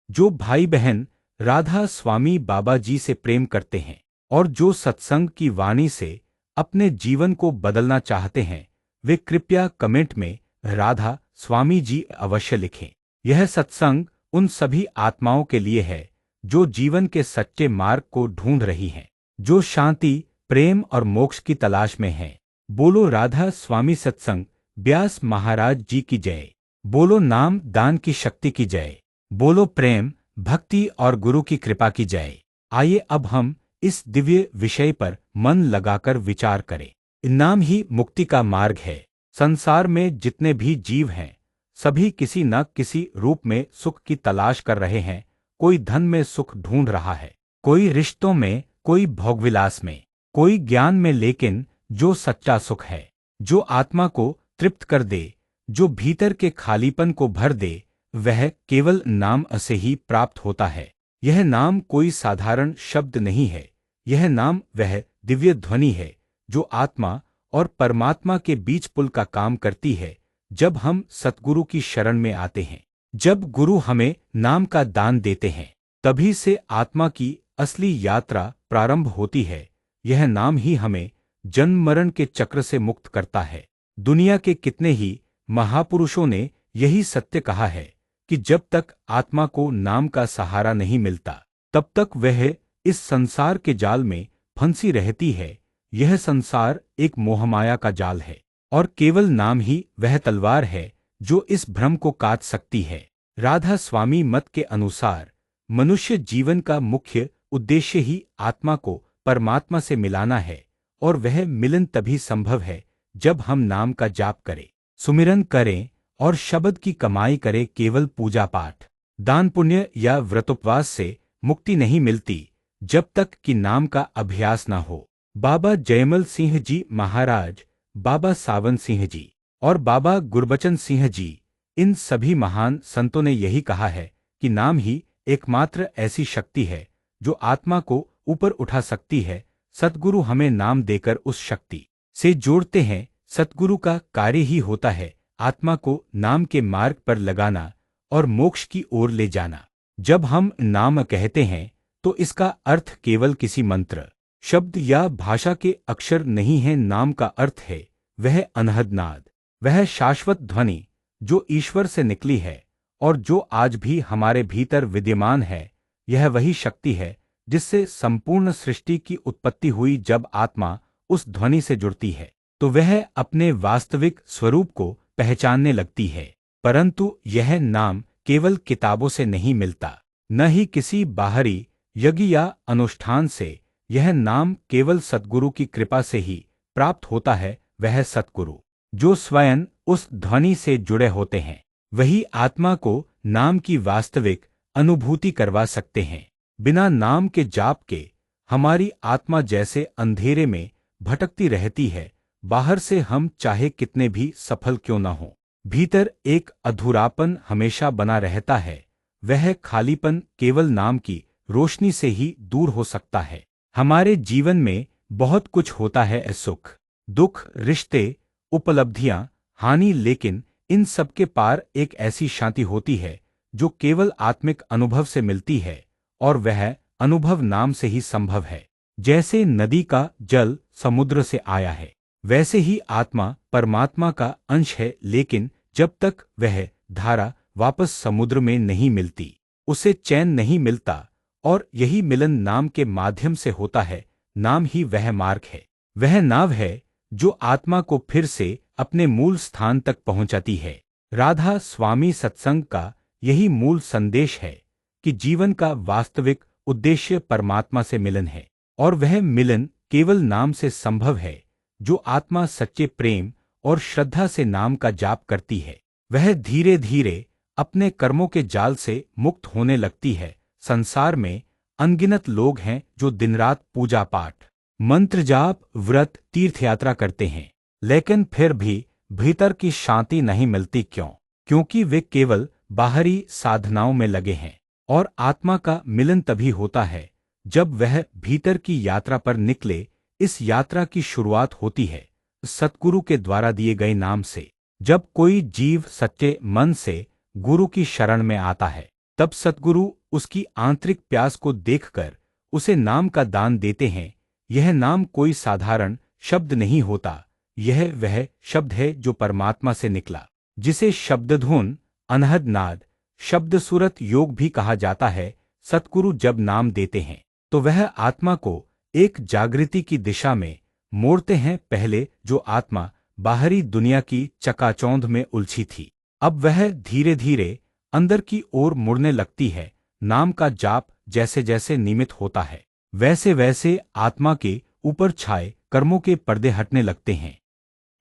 जो भाई बहन राधा स्वामी बाबा जी से प्रेम करते हैं और जो सत्संग की वाणी से अपने जीवन को बदलना चाहते हैं, वे कृपया कमेंट में राधा स्वामी जी अवश्य लिखें। यह सत्संग उन सभी आत्माओं के लिए है जो जीवन के सच्चे मार्ग को ढूंढ रही हैं, जो शांति, प्रेम और मोक्ष की तलाश में हैं। बोलो राधा स्वामी सत्संग व्यास महाराज जी की जय। बोलो नाम दान की शक्ति की जय। बोलो प्रेम, भक्ति और गुरु की कृपा की जय। आइए अब हम इस दिव्य विषय पर मन लगाकर विचार करें। नाम ही मुक्ति का मार्ग है। संसार में जितने भी जीव हैं, सभी किसी न किसी रूप में सुख की तलाश कर रहे हैं। कोई धन में सुख ढूंढ रहा है, कोई रिश्तों में, कोई भोगविलास में, कोई ज्ञान में, लेकिन जो सच्चा सुख है, जो आत्मा को तृप्त कर दे, जो भीतर के खालीपन को भर दे, वह केवल नाम से ही प्राप्त होता है। यह नाम कोई साधारण शब्द नहीं है। यह नाम वह दिव्य ध्वनि है जो आत्मा और परमात्मा के बीच पुल का काम करती है। जब हम सतगुरु की शरण में आते हैं, जब गुरु हमें नाम का दान देते हैं, तभी से आत्मा की असली यात्रा प्रारंभ होती है। यह नाम ही हमें जन्म मरण के चक्र से मुक्त करता है। दुनिया के कितने ही महापुरुषों ने यही सत्य कहा है कि जब तक आत्मा को नाम का सहारा नहीं मिलता, तब तक वह इस संसार के जाल में फंसी रहती है। यह संसार एक मोहमाया का जाल है और केवल नाम ही वह तलवार है जो इस भ्रम को काट सकती है। राधा स्वामी मत के अनुसार मनुष्य जीवन का मुख्य उद्देश्य ही आत्मा को परमात्मा से मिलाना है, और वह मिलन तभी संभव है जब हम नाम का जाप करें, सुमिरन करें और शब्द की कमाई करें। केवल पूजा पाठ, दान पुण्य या व्रतोपवास से मुक्ति नहीं मिलती जब तक कि नाम का अभ्यास न हो। बाबा जयमल सिंह जी महाराज, बाबा सावन सिंह जी और बाबा गुरबचन सिंह जी, इन सभी महान संतों ने यही कहा है कि नाम ही एकमात्र ऐसी शक्ति है जो आत्मा को ऊपर उठा सकती है। सतगुरु हमें नाम देकर उस शक्ति से जोड़ते हैं। सतगुरु का कार्य ही होता है आत्मा को नाम के मार्ग पर लगाना और मोक्ष की ओर ले जाना। जब हम नाम कहते हैं तो इसका अर्थ केवल किसी मंत्र, शब्द या भाषा के अक्षर नहीं है। नाम का अर्थ है वह अनहद नाद, वह शाश्वत ध्वनि जो ईश्वर से निकली है और जो आज भी हमारे भीतर विद्यमान है। यह वही शक्ति है जिससे संपूर्ण सृष्टि की उत्पत्ति हुई। जब आत्मा उस ध्वनि से जुड़ती है तो वह अपने वास्तविक स्वरूप को पहचानने लगती है। परंतु यह नाम केवल किताबों से नहीं मिलता, न ही किसी बाहरी यज्ञ या अनुष्ठान से। यह नाम केवल सद्गुरु की कृपा से ही प्राप्त होता है। वह सद्गुरु जो स्वयं उस ध्वनि से जुड़े होते हैं, वही आत्मा को नाम की वास्तविक अनुभूति करवा सकते हैं। बिना नाम के जाप के हमारी आत्मा जैसे अंधेरे में भटकती रहती है। बाहर से हम चाहे कितने भी सफल क्यों न हों, भीतर एक अधूरापन हमेशा बना रहता है। वह खालीपन केवल नाम की रोशनी से ही दूर हो सकता है। हमारे जीवन में बहुत कुछ होता है, सुख, दुख, रिश्ते, उपलब्धियां, हानि, लेकिन इन सब के पार एक ऐसी शांति होती है जो केवल आत्मिक अनुभव से मिलती है, और वह अनुभव नाम से ही संभव है। जैसे नदी का जल समुद्र से आया है, वैसे ही आत्मा परमात्मा का अंश है, लेकिन जब तक वह धारा वापस समुद्र में नहीं मिलती, उसे चैन नहीं मिलता। और यही मिलन नाम के माध्यम से होता है। नाम ही वह मार्ग है, वह नाव है जो आत्मा को फिर से अपने मूल स्थान तक पहुंचाती है। राधा स्वामी सत्संग का यही मूल संदेश है कि जीवन का वास्तविक उद्देश्य परमात्मा से मिलन है, और वह मिलन केवल नाम से संभव है। जो आत्मा सच्चे प्रेम और श्रद्धा से नाम का जाप करती है, वह धीरे धीरे अपने कर्मों के जाल से मुक्त होने लगती है। संसार में अनगिनत लोग हैं जो दिन रात पूजा पाठ, मंत्र जाप, व्रत, तीर्थयात्रा करते हैं, लेकिन फिर भी भीतर की शांति नहीं मिलती। क्यों? क्योंकि वे केवल बाहरी साधनाओं में लगे हैं। और आत्मा का मिलन तभी होता है जब वह भीतर की यात्रा पर निकले। इस यात्रा की शुरुआत होती है सतगुरु के द्वारा दिए गए नाम से। जब कोई जीव सच्चे मन से गुरु की शरण में आता है, तब सतगुरु उसकी आंतरिक प्यास को देखकर उसे नाम का दान देते हैं। यह नाम कोई साधारण शब्द नहीं होता, यह वह शब्द है जो परमात्मा से निकला, जिसे शब्दधुन, अनहद नाद, शब्द सूरत योग भी कहा जाता है। सतगुरु जब नाम देते हैं तो वह आत्मा को एक जागृति की दिशा में मोड़ते हैं। पहले जो आत्मा बाहरी दुनिया की चकाचौंध में उलझी थी, अब वह धीरे धीरे अंदर की ओर मुड़ने लगती है। नाम का जाप जैसे जैसे नियमित होता है, वैसे वैसे आत्मा के ऊपर छाए कर्मों के पर्दे हटने लगते हैं।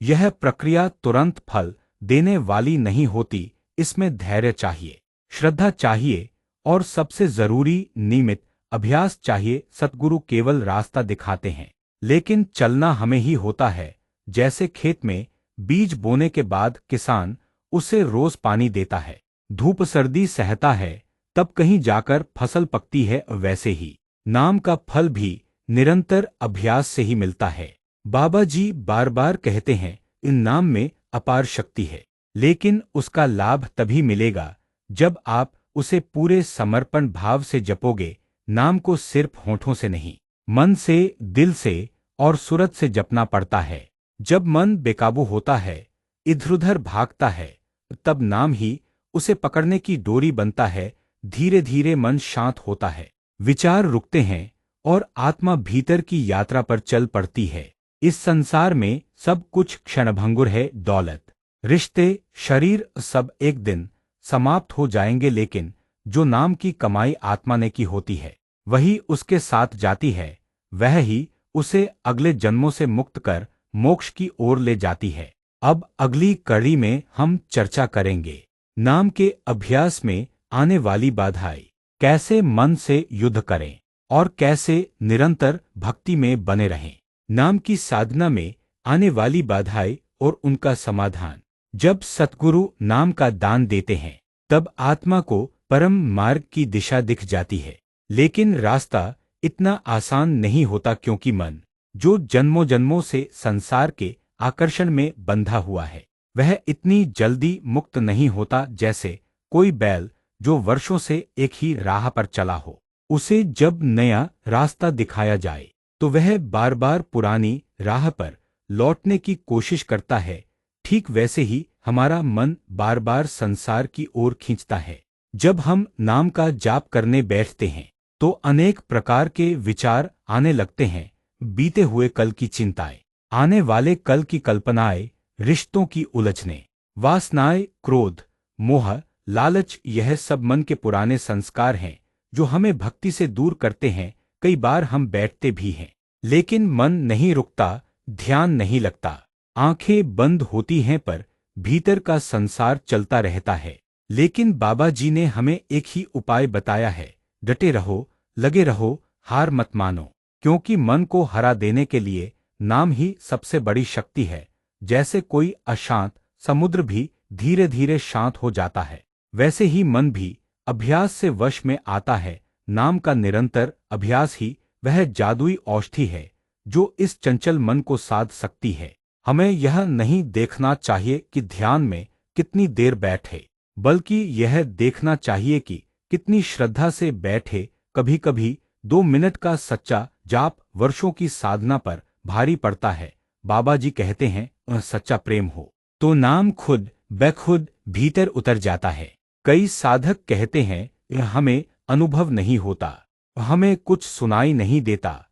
यह प्रक्रिया तुरंत फल देने वाली नहीं होती, इसमें धैर्य चाहिए, श्रद्धा चाहिए और सबसे जरूरी नियमित अभ्यास चाहिए। सतगुरु केवल रास्ता दिखाते हैं, लेकिन चलना हमें ही होता है। जैसे खेत में बीज बोने के बाद किसान उसे रोज पानी देता है, धूप सर्दी सहता है, तब कहीं जाकर फसल पकती है, वैसे ही नाम का फल भी निरंतर अभ्यास से ही मिलता है। बाबा जी बार बार कहते हैं, इन नाम में अपार शक्ति है, लेकिन उसका लाभ तभी मिलेगा जब आप उसे पूरे समर्पण भाव से जपोगे। नाम को सिर्फ होठों से नहीं, मन से, दिल से और सूरत से जपना पड़ता है। जब मन बेकाबू होता है, इधर-उधर भागता है, तब नाम ही उसे पकड़ने की डोरी बनता है। धीरे धीरे मन शांत होता है, विचार रुकते हैं और आत्मा भीतर की यात्रा पर चल पड़ती है। इस संसार में सब कुछ क्षणभंगुर है, दौलत, रिश्ते, शरीर सब एक दिन समाप्त हो जाएंगे, लेकिन जो नाम की कमाई आत्मा ने की होती है वही उसके साथ जाती है। वह ही उसे अगले जन्मों से मुक्त कर मोक्ष की ओर ले जाती है। अब अगली कड़ी में हम चर्चा करेंगे नाम के अभ्यास में आने वाली बाधाएं, कैसे मन से युद्ध करें और कैसे निरंतर भक्ति में बने रहें। नाम की साधना में आने वाली बाधाएं और उनका समाधान। जब सतगुरु नाम का दान देते हैं तब आत्मा को परम मार्ग की दिशा दिख जाती है, लेकिन रास्ता इतना आसान नहीं होता, क्योंकि मन जो जन्मों जन्मों से संसार के आकर्षण में बंधा हुआ है वह इतनी जल्दी मुक्त नहीं होता। जैसे कोई बैल जो वर्षों से एक ही राह पर चला हो, उसे जब नया रास्ता दिखाया जाए तो वह बार बार पुरानी राह पर लौटने की कोशिश करता है। ठीक वैसे ही हमारा मन बार बार संसार की ओर खींचता है। जब हम नाम का जाप करने बैठते हैं तो अनेक प्रकार के विचार आने लगते हैं, बीते हुए कल की चिंताएं, आने वाले कल की कल्पनाएं, रिश्तों की उलझने, वासनाएं, क्रोध, मोह, लालच, यह सब मन के पुराने संस्कार हैं जो हमें भक्ति से दूर करते हैं। कई बार हम बैठते भी हैं, लेकिन मन नहीं रुकता, ध्यान नहीं लगता, आंखें बंद होती हैं, पर भीतर का संसार चलता रहता है। लेकिन बाबा जी ने हमें एक ही उपाय बताया है, डटे रहो, लगे रहो, हार मत मानो, क्योंकि मन को हरा देने के लिए नाम ही सबसे बड़ी शक्ति है। जैसे कोई अशांत समुद्र भी धीरे धीरे शांत हो जाता है, वैसे ही मन भी अभ्यास से वश में आता है। नाम का निरंतर अभ्यास ही वह जादुई औषधि है जो इस चंचल मन को साध सकती है। हमें यह नहीं देखना चाहिए कि ध्यान में कितनी देर बैठे, बल्कि यह देखना चाहिए कि कितनी श्रद्धा से बैठे। कभी कभी 2 मिनट का सच्चा जाप वर्षों की साधना पर भारी पड़ता है। बाबा जी कहते हैं, सच्चा प्रेम हो तो नाम खुद बेखुद भीतर उतर जाता है। कई साधक कहते हैं, हमें अनुभव नहीं होता, हमें कुछ सुनाई नहीं देता,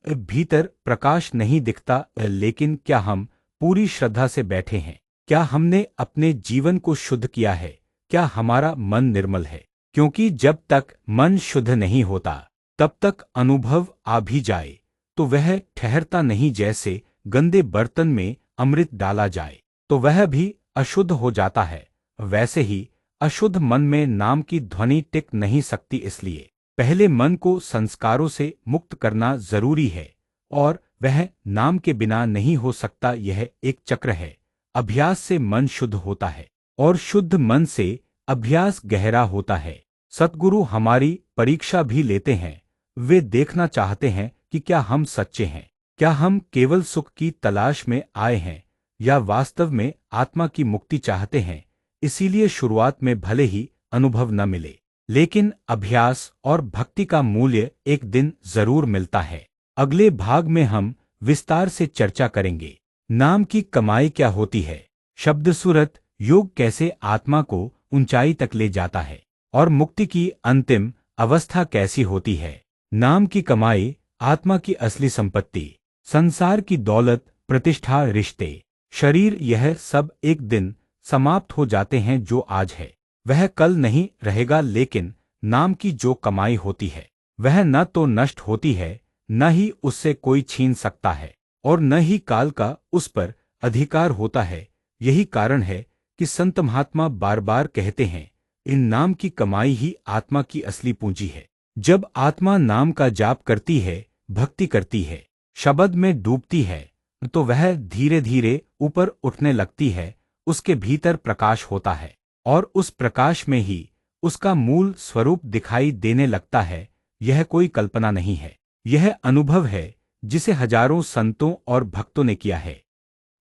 भीतर प्रकाश नहीं दिखता। लेकिन क्या हम पूरी श्रद्धा से बैठे हैं? क्या हमने अपने जीवन को शुद्ध किया है? क्या हमारा मन निर्मल है? क्योंकि जब तक मन शुद्ध नहीं होता तब तक अनुभव आ भी जाए तो वह ठहरता नहीं। जैसे गंदे बर्तन में अमृत डाला जाए तो वह भी अशुद्ध हो जाता है, वैसे ही अशुद्ध मन में नाम की ध्वनि टिक नहीं सकती। इसलिए पहले मन को संस्कारों से मुक्त करना जरूरी है, और वह नाम के बिना नहीं हो सकता। यह एक चक्र है। अभ्यास से मन शुद्ध होता है और शुद्ध मन से अभ्यास गहरा होता है। सतगुरु हमारी परीक्षा भी लेते हैं। वे देखना चाहते हैं कि क्या हम सच्चे हैं, क्या हम केवल सुख की तलाश में आए हैं या वास्तव में आत्मा की मुक्ति चाहते हैं। इसीलिए शुरुआत में भले ही अनुभव न मिले, लेकिन अभ्यास और भक्ति का मूल्य एक दिन जरूर मिलता है। अगले भाग में हम विस्तार से चर्चा करेंगे। नाम की कमाई क्या होती है, शब्द सूरत योग कैसे आत्मा को ऊंचाई तक ले जाता है, और मुक्ति की अंतिम अवस्था कैसी होती है। नाम की कमाई, आत्मा की असली संपत्ति, संसार की दौलत, प्रतिष्ठा, रिश्ते, शरीर, यह सब एक दिन समाप्त हो जाते हैं। जो आज है वह कल नहीं रहेगा, लेकिन नाम की जो कमाई होती है वह न तो नष्ट होती है, न ही उससे कोई छीन सकता है, और न ही काल का उस पर अधिकार होता है। यही कारण है कि संत महात्मा बार बार कहते हैं, इन नाम की कमाई ही आत्मा की असली पूंजी है। जब आत्मा नाम का जाप करती है, भक्ति करती है, शब्द में डूबती है, तो वह धीरे धीरे ऊपर उठने लगती है। उसके भीतर प्रकाश होता है, और उस प्रकाश में ही उसका मूल स्वरूप दिखाई देने लगता है। यह कोई कल्पना नहीं है, यह अनुभव है जिसे हजारों संतों और भक्तों ने किया है।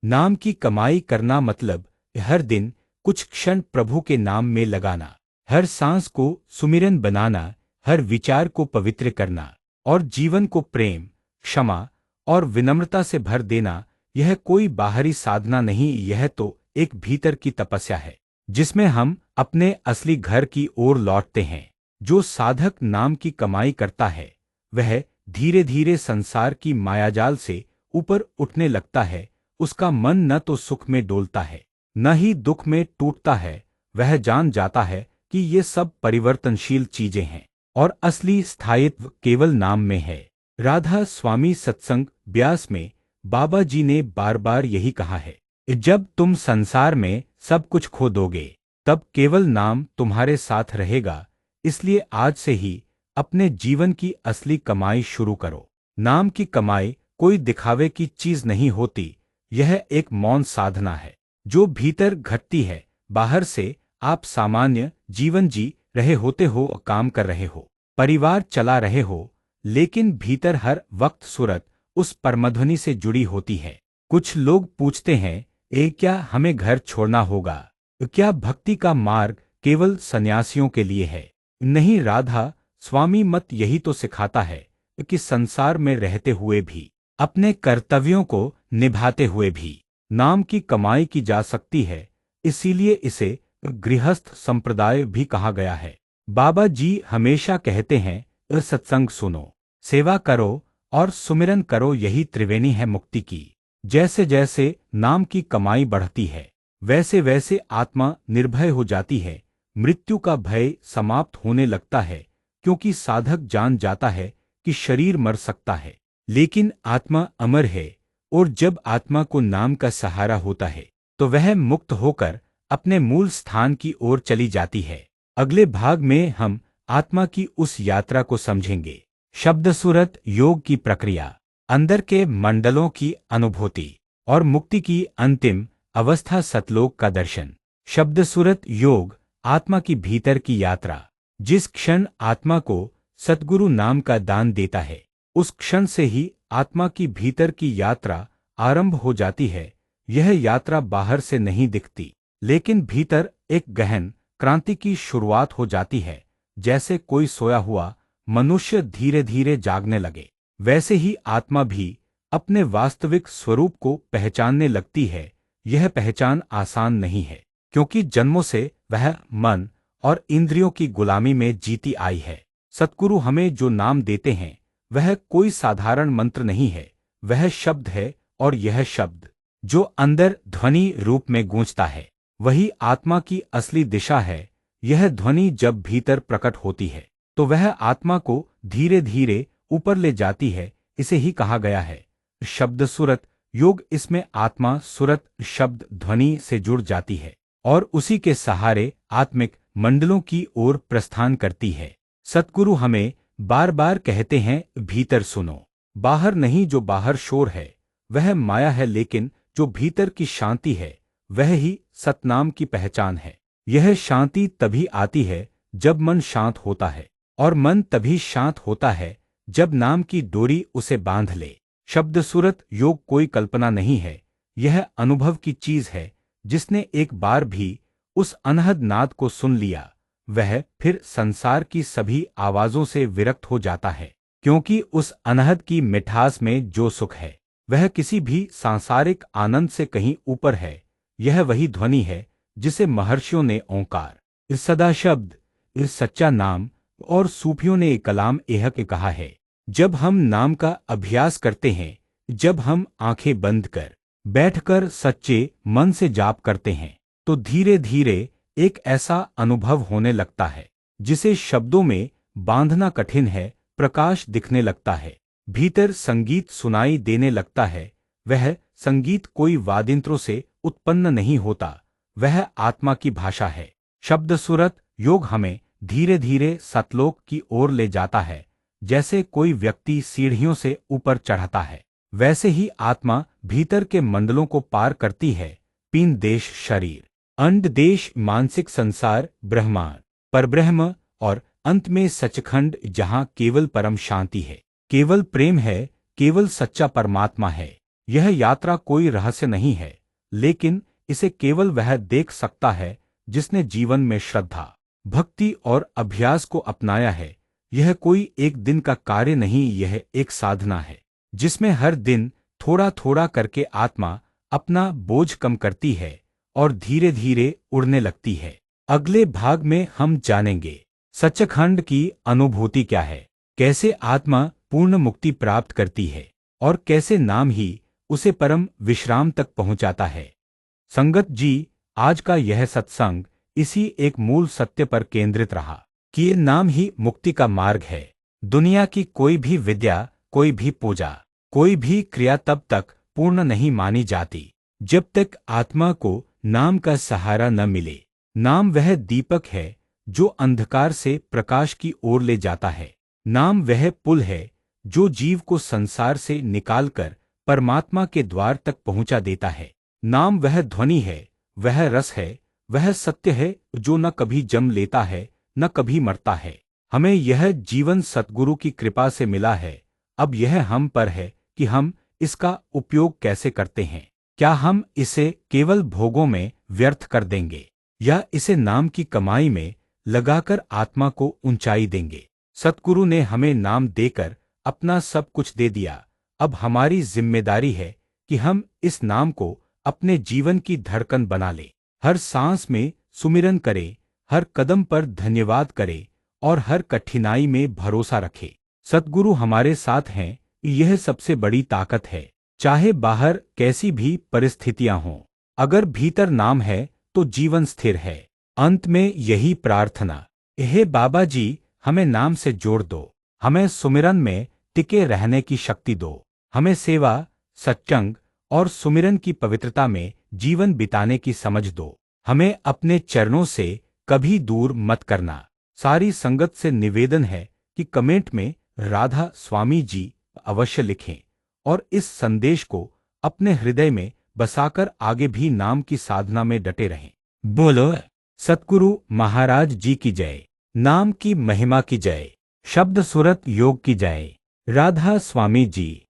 नाम की कमाई करना मतलब हर दिन कुछ क्षण प्रभु के नाम में लगाना, हर सांस को सुमिरन बनाना, हर विचार को पवित्र करना, और जीवन को प्रेम, क्षमा और विनम्रता से भर देना। यह कोई बाहरी साधना नहीं, यह तो एक भीतर की तपस्या है, जिसमें हम अपने असली घर की ओर लौटते हैं। जो साधक नाम की कमाई करता है वह धीरे धीरे संसार की मायाजाल से ऊपर उठने लगता है। उसका मन न तो सुख में डोलता है, न ही दुख में टूटता है। वह जान जाता है कि ये सब परिवर्तनशील चीजें हैं, और असली स्थायित्व केवल नाम में है। राधा स्वामी सत्संग ब्यास में बाबा जी ने बार बार यही कहा है, जब तुम संसार में सब कुछ खो दोगे, तब केवल नाम तुम्हारे साथ रहेगा। इसलिए आज से ही अपने जीवन की असली कमाई शुरू करो। नाम की कमाई कोई दिखावे की चीज नहीं होती, यह एक मौन साधना है जो भीतर घटती है। बाहर से आप सामान्य जीवन जी रहे होते हो, काम कर रहे हो, परिवार चला रहे हो, लेकिन भीतर हर वक्त सूरत उस परमध्वनि से जुड़ी होती है। कुछ लोग पूछते हैं, क्या हमें घर छोड़ना होगा? क्या भक्ति का मार्ग केवल सन्यासियों के लिए है? नहीं, राधा स्वामी मत यही तो सिखाता है कि संसार में रहते हुए भी, अपने कर्तव्यों को निभाते हुए भी नाम की कमाई की जा सकती है। इसीलिए इसे गृहस्थ संप्रदाय भी कहा गया है। बाबा जी हमेशा कहते हैं, सत्संग सुनो, सेवा करो और सुमिरन करो, यही त्रिवेणी है मुक्ति की। जैसे जैसे नाम की कमाई बढ़ती है, वैसे वैसे आत्मा निर्भय हो जाती है। मृत्यु का भय समाप्त होने लगता है, क्योंकि साधक जान जाता है कि शरीर मर सकता है, लेकिन आत्मा अमर है। और जब आत्मा को नाम का सहारा होता है, तो वह मुक्त होकर अपने मूल स्थान की ओर चली जाती है। अगले भाग में हम आत्मा की उस यात्रा को समझेंगे। शब्द सूरत योग की प्रक्रिया, अंदर के मंडलों की अनुभूति, और मुक्ति की अंतिम अवस्था सतलोक का दर्शन। शब्द सूरत योग, आत्मा की भीतर की यात्रा। जिस क्षण आत्मा को सतगुरु नाम का दान देता है, उस क्षण से ही आत्मा की भीतर की यात्रा आरंभ हो जाती है। यह यात्रा बाहर से नहीं दिखती, लेकिन भीतर एक गहन क्रांति की शुरुआत हो जाती है। जैसे कोई सोया हुआ मनुष्य धीरे धीरे जागने लगे, वैसे ही आत्मा भी अपने वास्तविक स्वरूप को पहचानने लगती है। यह पहचान आसान नहीं है, क्योंकि जन्मों से वह मन और इंद्रियों की गुलामी में जीती आई है। सतगुरु हमें जो नाम देते हैं वह कोई साधारण मंत्र नहीं है, वह शब्द है, और यह शब्द जो अंदर ध्वनि रूप में गूंजता है वही आत्मा की असली दिशा है। यह ध्वनि जब भीतर प्रकट होती है, तो वह आत्मा को धीरे धीरे ऊपर ले जाती है। इसे ही कहा गया है शब्द सूरत योग। इसमें आत्मा सूरत शब्द ध्वनि से जुड़ जाती है, और उसी के सहारे आत्मिक मंडलों की ओर प्रस्थान करती है। सतगुरु हमें बार बार कहते हैं, भीतर सुनो, बाहर नहीं। जो बाहर शोर है वह माया है, लेकिन जो भीतर की शांति है वह ही सतनाम की पहचान है। यह शांति तभी आती है जब मन शांत होता है, और मन तभी शांत होता है जब नाम की डोरी उसे बांध ले। शब्द सूरत योग कोई कल्पना नहीं है, यह अनुभव की चीज है। जिसने एक बार भी उस अनहद नाद को सुन लिया, वह फिर संसार की सभी आवाज़ों से विरक्त हो जाता है, क्योंकि उस अनहद की मिठास में जो सुख है वह किसी भी सांसारिक आनंद से कहीं ऊपर है। यह वही ध्वनि है जिसे महर्षियों ने ओंकार, इस सदा शब्द, इस सच्चा नाम और सूफियों ने कलाम एह के कहा है। जब हम नाम का अभ्यास करते हैं, जब हम आंखें बंद कर बैठकर सच्चे मन से जाप करते हैं, तो धीरे धीरे एक ऐसा अनुभव होने लगता है जिसे शब्दों में बांधना कठिन है। प्रकाश दिखने लगता है, भीतर संगीत सुनाई देने लगता है। वह संगीत कोई वाद्यंत्रों से उत्पन्न नहीं होता, वह आत्मा की भाषा है। शब्द सुरत योग हमें धीरे धीरे सतलोक की ओर ले जाता है। जैसे कोई व्यक्ति सीढ़ियों से ऊपर चढ़ता है, वैसे ही आत्मा भीतर के मंडलों को पार करती है। तीन देश शरीर, अंड देश, मानसिक संसार, ब्रह्मांड, परब्रह्म और अंत में सचखंड, जहां केवल परम शांति है, केवल प्रेम है, केवल सच्चा परमात्मा है। यह यात्रा कोई रहस्य नहीं है, लेकिन इसे केवल वह देख सकता है जिसने जीवन में श्रद्धा, भक्ति और अभ्यास को अपनाया है। यह कोई एक दिन का कार्य नहीं, यह एक साधना है जिसमें हर दिन थोड़ा थोड़ा करके आत्मा अपना बोझ कम करती है और धीरे धीरे उड़ने लगती है। अगले भाग में हम जानेंगे सच्चखंड की अनुभूति क्या है, कैसे आत्मा पूर्ण मुक्ति प्राप्त करती है और कैसे नाम ही उसे परम विश्राम तक पहुंचाता है। संगत जी, आज का यह सत्संग इसी एक मूल सत्य पर केंद्रित रहा कि ये नाम ही मुक्ति का मार्ग है। दुनिया की कोई भी विद्या, कोई भी पूजा, कोई भी क्रिया तब तक पूर्ण नहीं मानी जाती जब तक आत्मा को नाम का सहारा न मिले। नाम वह दीपक है जो अंधकार से प्रकाश की ओर ले जाता है। नाम वह पुल है जो जीव को संसार से निकालकर परमात्मा के द्वार तक पहुंचा देता है। नाम वह ध्वनि है, वह रस है, वह सत्य है जो न कभी जन्म लेता है न कभी मरता है। हमें यह जीवन सद्गुरु की कृपा से मिला है। अब यह हम पर है कि हम इसका उपयोग कैसे करते हैं। क्या हम इसे केवल भोगों में व्यर्थ कर देंगे या इसे नाम की कमाई में लगाकर आत्मा को ऊंचाई देंगे। सद्गुरु ने हमें नाम देकर अपना सब कुछ दे दिया। अब हमारी जिम्मेदारी है कि हम इस नाम को अपने जीवन की धड़कन बना लें। हर सांस में सुमिरन करें, हर कदम पर धन्यवाद करें और हर कठिनाई में भरोसा रखें। सद्गुरु हमारे साथ हैं, यह सबसे बड़ी ताकत है। चाहे बाहर कैसी भी परिस्थितियां हों, अगर भीतर नाम है तो जीवन स्थिर है। अंत में यही प्रार्थना, हे बाबा जी, हमें नाम से जोड़ दो, हमें सुमिरन में टिके रहने की शक्ति दो, हमें सेवा, सत्संग और सुमिरन की पवित्रता में जीवन बिताने की समझ दो। हमें अपने चरणों से कभी दूर मत करना। सारी संगत से निवेदन है कि कमेंट में राधा स्वामी जी अवश्य लिखें और इस संदेश को अपने हृदय में बसाकर आगे भी नाम की साधना में डटे रहें। बोलो सतगुरु महाराज जी की जय, नाम की महिमा की जय, शब्द सुरत योग की जय। राधा स्वामी जी।